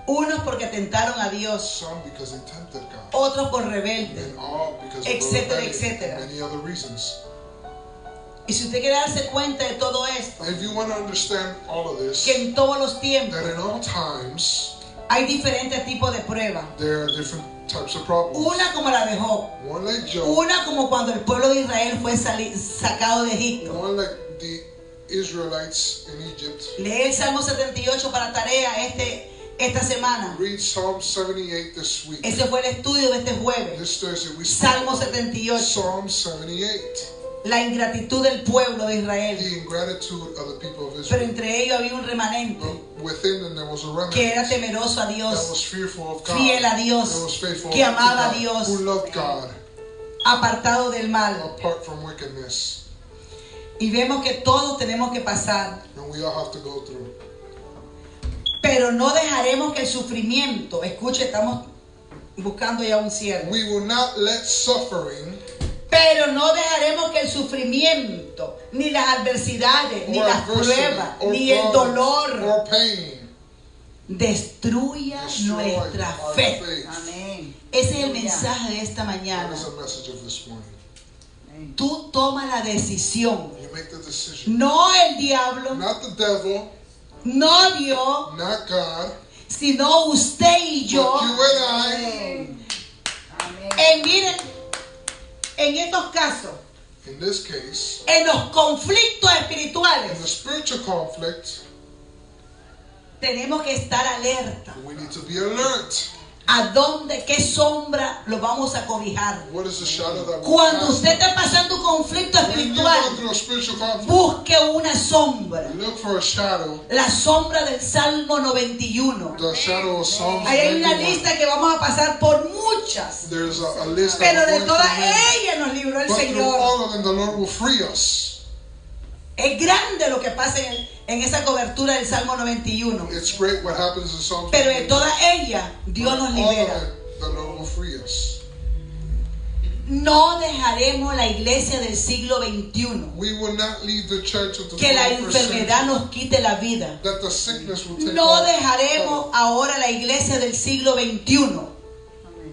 Unos porque tentaron a Dios, Some because they tempted God, otros por rebeldes, and all because of etcétera, rebellion, etcétera. and many other reasons. Y si usted quiere darse cuenta de todo esto, If you want to understand all of this, que en todos los tiempos that in all times hay diferentes tipos de pruebas. there are different types of problems. Una como la de Job, One like Job, una como cuando el pueblo de Israel fue sacado de Egipto. one like the Israelites in Egypt. Lee el Salmo 78 para tarea esta semana. Read Psalm 78 this week. Ese fue el estudio de este jueves. This Thursday we Salmo spoke about 78. Psalm 78. La ingratitud del pueblo de Israel. The ingratitude of the people of Pero Israel. entre ellos había un remanente But within them there was a remnant que era temeroso a that Dios, was fearful of God, fiel a that Dios, was faithful que to amaba a God, Dios, who loved God, apartado del mal. apart from wickedness. Y vemos que todos tenemos que pasar. And we all have to go through. Pero Pero no dejaremos que el sufrimiento, escuche, estamos buscando ya un siervo. We will not let suffering Pero no dejaremos que el sufrimiento, ni las adversidades, ni or las adversity pruebas, or ni el problems dolor or pain destruya destroy nuestra our fe. faith. Amén. Ese es el Aleluya. mensaje de esta That mañana. is the message of this morning. Amén. Tú tomas la decisión. You make the decision. No el diablo, Not the devil, no Dios, not God, sino usted y yo. but you and I. Amén. Amén. Miren, en estos casos, In this case, en los conflictos in espirituales, the spiritual conflict, tenemos que estar alerta. we need to be alert. ¿A dónde, qué sombra lo vamos a cobijar? What is the shadow that we Cuando cast? usted esté pasando un conflicto When you go espiritual, through a spiritual conflict, busque una sombra. look for a shadow, La sombra del Salmo 91. the shadow of Psalms Ahí hay una 91. lista que vamos a pasar por muchas. There's a list Pero that de we're going todas to read. ellas nos libró el But through Señor. all of them, the Lord will free us. Es grande lo que pasa en esa cobertura del Salmo 91. It's great what happens in Psalms Pero de 91. todas ellas Dios nos All of libera. it, the Lord will free us. No dejaremos la iglesia del siglo XXI. We will not leave the church of the Que la 21st enfermedad century. nos quite la vida. That the sickness will take No over. dejaremos ahora la iglesia del siglo XXI.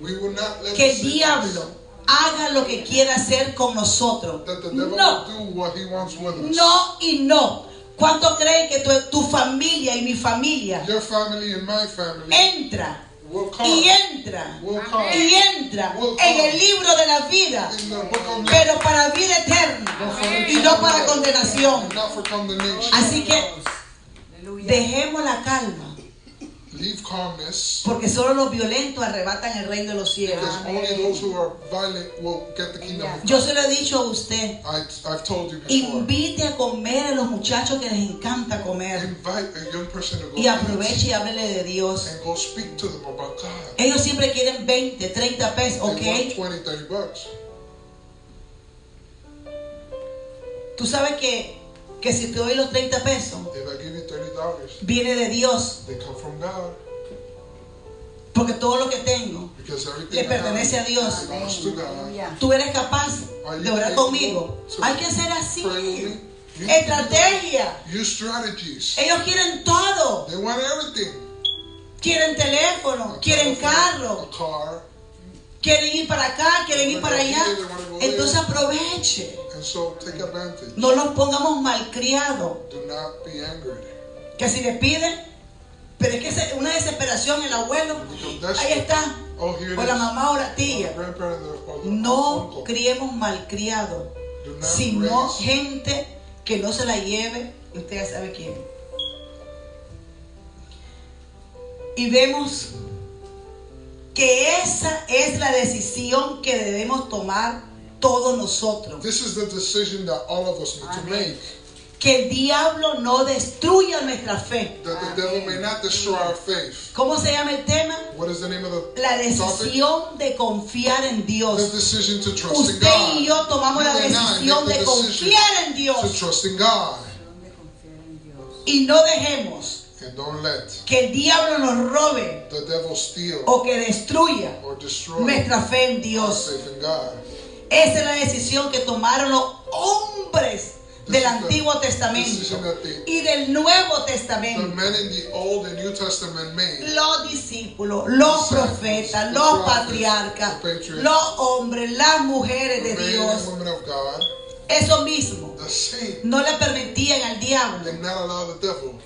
We will not let Que the el sickness, diablo haga lo que quiera hacer con nosotros. that the devil No, will do what he wants with us. no y no. ¿Cuánto creen que tu familia y mi familia Your family and my family entra will come. y entra Will come y entra en el libro de la vida, in the book of life. pero para vida eterna y no para condenación? Not for condemnation. Así que Aleluya. dejemos la calma, Leave calmness. porque solo los violentos arrebatan el reino de los cielos. Because only those who are violent will get the kingdom of Yo God. se lo he dicho a usted, I've told you before. invite a comer a los muchachos que les encanta comer Invite a young person to go y eat aproveche y háblele de Dios. and go speak to them about God. Ellos siempre quieren 20, 30 pesos, They ¿ok? want 20, 30 bucks. Tú sabes que si te doy los 30 pesos, If I give you $30, viene de Dios, they come from God. porque todo lo que tengo Because everything le I pertenece a have Dios. belongs to God. Aleluya. Tú eres capaz de orar conmigo. Hay que hacer así. Estrategia. Use strategies. Ellos quieren todo. They want everything. Quieren teléfono, A quieren telephone, carro, a car. quieren ir para acá, quieren ir para allá. Entonces aproveche. And so take advantage. No los pongamos malcriados. Do not be angry. Que si le piden, pero es que es una desesperación el abuelo. Ahí está. Oh, here it O la is. mamá o la Or the tía. grandparent or the No uncle. criemos malcriados, Do not sino raise. gente que no se la lleve. Y usted ya sabe quién. Y vemos que esa es la decisión que debemos tomar todos nosotros. This is the decision that all of us need to make. Que el diablo no destruya nuestra fe. That the devil may not destroy our faith. ¿Cómo se llama el tema? What is the name of the La topic? decisión de confiar en The Dios. decision to trust in Usted God. y yo tomamos la You and I decisión make de the decision confiar en to Dios. trust in God. ¿Dónde confiar en Dios? Y no dejemos And don't let que el diablo nos robe the devil steal o que destruya or destroy nuestra fe en our Dios. faith in God. Esa es la decisión que tomaron los hombres del This is the Antiguo decision Testamento that the y del Nuevo the Testamento. men in the Old and New Testament made. Los discípulos, los profetas, los patriarcas, los hombres, las mujeres The de men Dios, and women of God, eso mismo, the same, no le permitían al diablo, did not allow the devil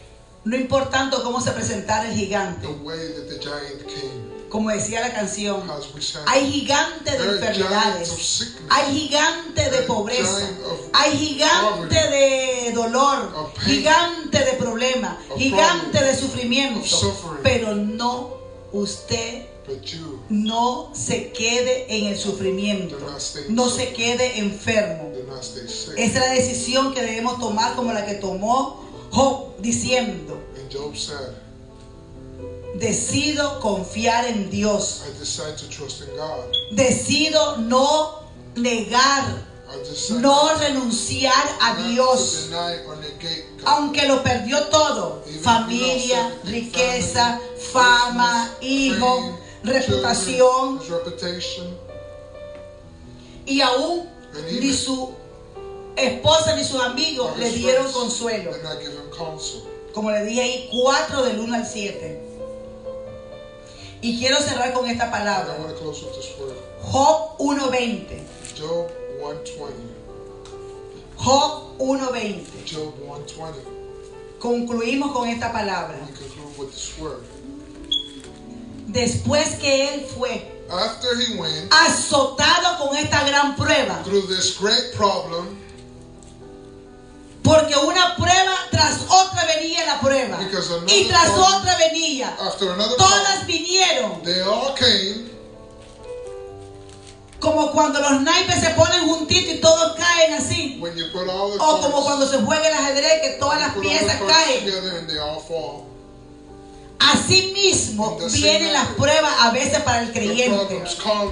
no importando cómo se presentara el gigante, the way that the giant came. como decía la canción. As we sang, Hay gigantes de there are giants of enfermedades, sickness, hay gigantes de pobreza, hay gigante de dolor, of pain, gigante de problemas, of gigante de problems, sufrimiento. of suffering. Pero no, usted but you no se quede en el sufrimiento, do not stay no sick. se quede enfermo. Do not stay sick. Esa es la decisión que debemos tomar, como la que tomó Job, diciendo: And Job said, decido confiar en Dios, I decide to trust in God. decido no negar no renunciar a Dios, aunque lo perdió todo: familia, riqueza, fama, hijos, reputación, y aún ni su esposa ni sus amigos le dieron consuelo. Como le dije ahí, 4 del 1 al 7. Y quiero cerrar con esta palabra. Job 1:20. Job 1:20. Job 1:20. Job 1:20. Concluimos con esta palabra. We conclude with this word. Después que él fue After he went azotado con esta gran prueba, through this great problem, porque una prueba tras otra venía la prueba, y tras otra venía, after another todas problem, vinieron, they all came, como cuando los naipes se ponen juntitos y todos caen así, when you put all the o como cards, cuando se juega el ajedrez, que todas las put all the piezas cards caen. together and they all fall. Así mismo vienen las pruebas a veces para el The creyente. problems come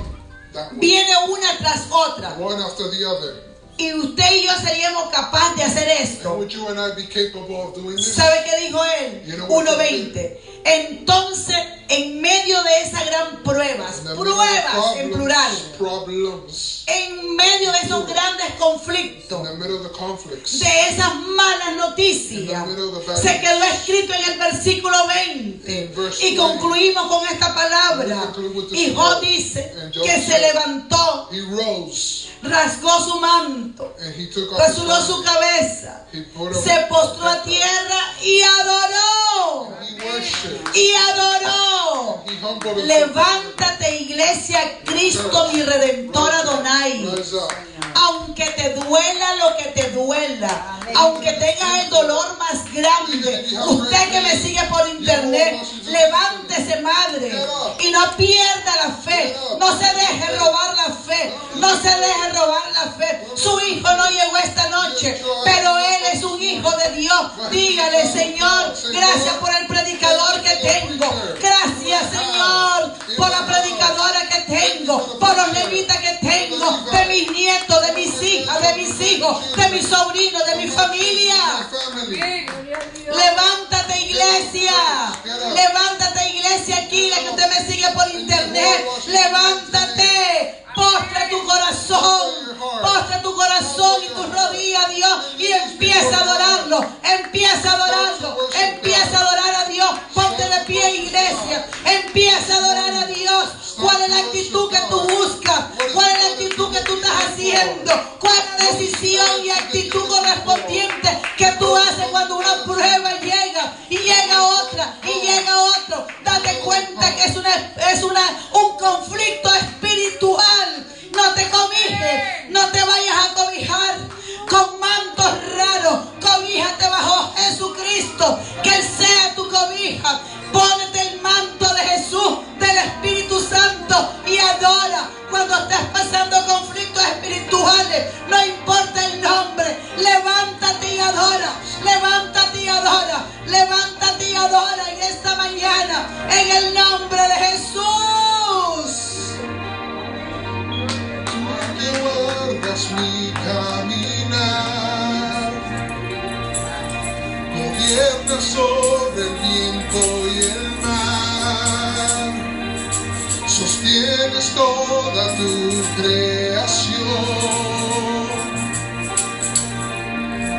that way, Viene una tras otra. one after the other. Y usted y yo seríamos capaces de hacer And esto. would you and I be capable of doing this? ¿Sabe qué dijo él? You know what 1:20. Entonces, en medio de esas gran pruebas, In the middle of pruebas en plural, problems, en medio de esos grandes in conflictos, the middle of the conflicts, de esas malas noticias, In the middle of the bad se quedó news. escrito en el versículo 20. In verse Y concluimos con esta palabra. We conclude with this Y Job word. dice And Job que se said, levantó, he rose rasgó su manto, and he took off his rasuró su garment. cabeza, He put up se postró a tierra y adoró. and he worshipped. Y adoró. He humbled himself. Levántate, iglesia, Cristo mi Redentor Adonai. Rise up. Aunque te duela lo que te duela, aunque tengas el dolor más grande, usted que me sigue por internet, levántese, madre, y no pierda la fe. No se deje robar la fe. No se deje robar la fe. Su hijo no llegó esta noche, pero él es un hijo de Dios. Dígale: Señor, gracias por el predicador que tengo. Gracias, Señor, por la predicadora que tengo, por los levitas que tengo, de mis nietos, de mis hijas, de mis hijos, de mis sobrinos, de mi familia. Family. Levántate, iglesia. Levántate, iglesia, aquí, la que usted me sigue por internet. Levántate. Postra tu corazón y tus rodillas a Dios, y empieza a adorarlo. Empieza a adorarlo. Empieza a adorar a Dios. Ponte de pie, iglesia. Empieza a adorar a Dios. ¿Cuál es la actitud que tú buscas? ¿Cuál es la actitud que tú estás haciendo? ¿Cuál es la decisión y actitud correspondiente que tú haces cuando una prueba llega y llega otra y llega otro? Date cuenta que es un conflicto espiritual. No te cobijes, no te vayas a cobijar con mantos raros. Cobíjate bajo Jesucristo, que Él sea tu cobija. Pónete el manto de Jesús, del Espíritu Santo, y adora. Cuando estés pasando conflictos espirituales, no importa el nombre, levántate y adora. Levántate y adora. Levántate y adora en esta mañana, en el nombre de Jesús. Que guardas mi caminar, gobiernas sobre el viento y el mar, sostienes toda tu creación,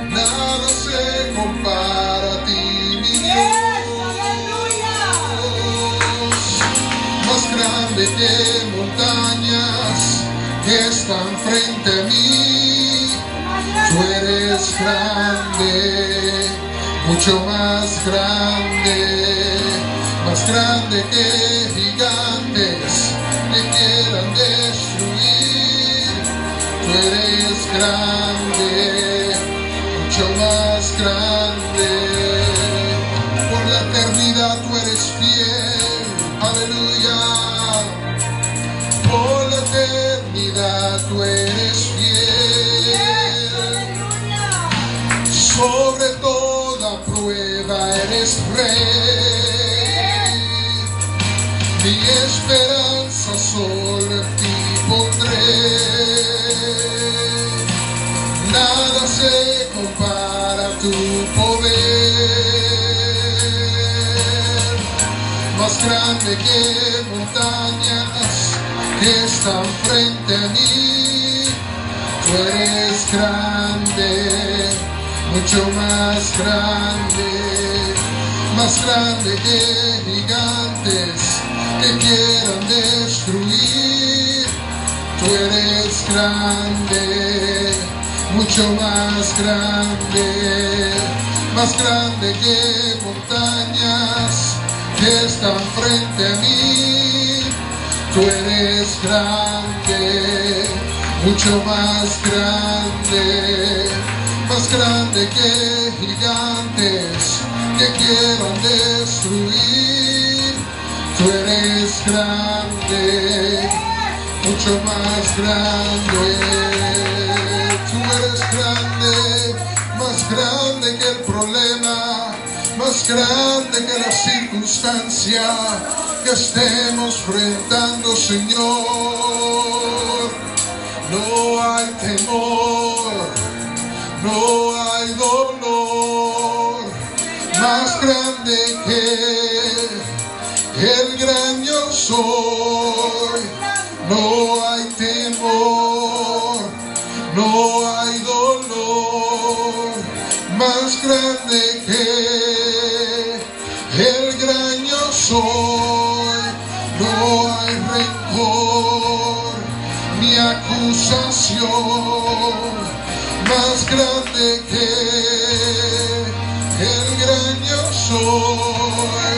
nada se compara a ti, mi Dios, más grande que montañas que están frente a mí. Tú eres grande, mucho más grande que gigantes que quieran destruir. Tú eres grande, mucho más grande. Por la eternidad tú eres fiel, aleluya. Por la eternidad tú eres fiel. Sobre toda prueba eres rey. Mi esperanza solo en ti pondré. más grande que montañas que están frente a mí. Tú eres grande, mucho más grande que gigantes que quieran destruir. Tú eres grande, mucho más grande que montañas que están frente a mí. Tú eres grande, mucho más grande que gigantes que quieran destruir. Tú eres grande, mucho más grande. Tú eres grande, más grande que el problema, más grande que la circunstancia que estemos enfrentando, Señor. No hay temor, no hay dolor más grande que el gran yo soy. No hay temor, no hay dolor más grande que el gran yo soy. No hay rencor ni acusación más grande que el gran yo soy.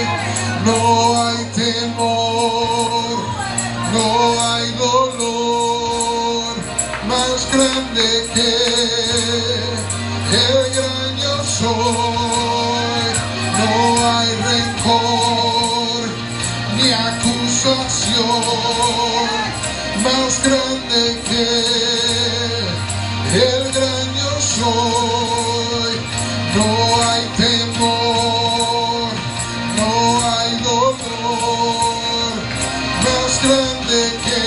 No hay temor, no hay dolor más grande que el gran yo soy. No hay rencor ni acusación más grande que el gran yo soy. No hay temor, no hay dolor más grande que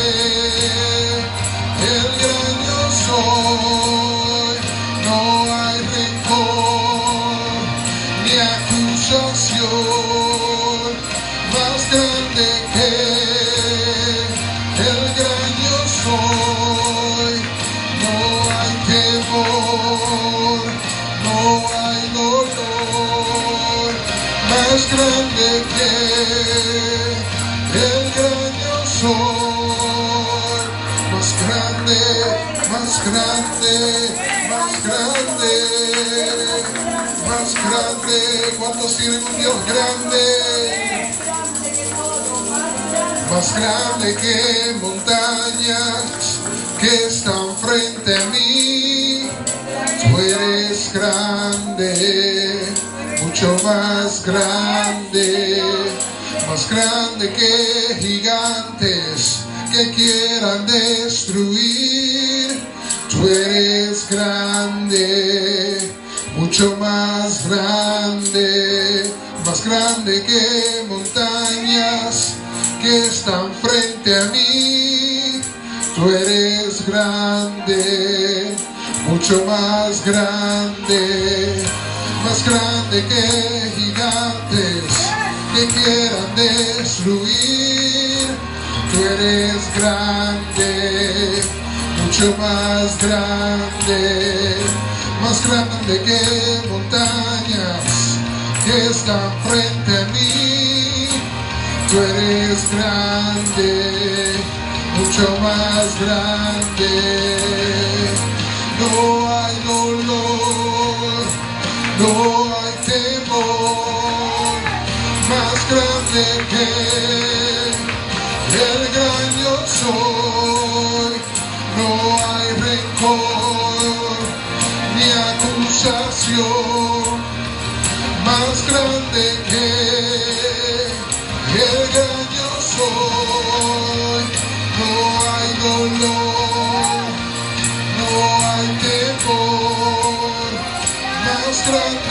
el gran yo soy. No hay rencor ni acusación más grande que el gran yo soy. No hay temor, no hay dolor más grande que el gran yo soy. Más grande, más grande, más grande, más grande. ¿Cuántos tienen un Dios grande? Más grande que montañas que están frente a mí. Tú eres grande, mucho más grande que gigantes que quieran destruir. Tú eres grande, mucho más grande que montañas que están frente a mí. Tú eres grande, mucho más grande que gigantes que quieran destruir. Tú eres grande, mucho más grande que montañas que están frente a mí. Tú eres grande, mucho más grande. No hay dolor, no hay temor más grande que el gran yo soy. No hay rencor ni acusación más grande que el gran yo soy. No hay dolor, no hay temor más grande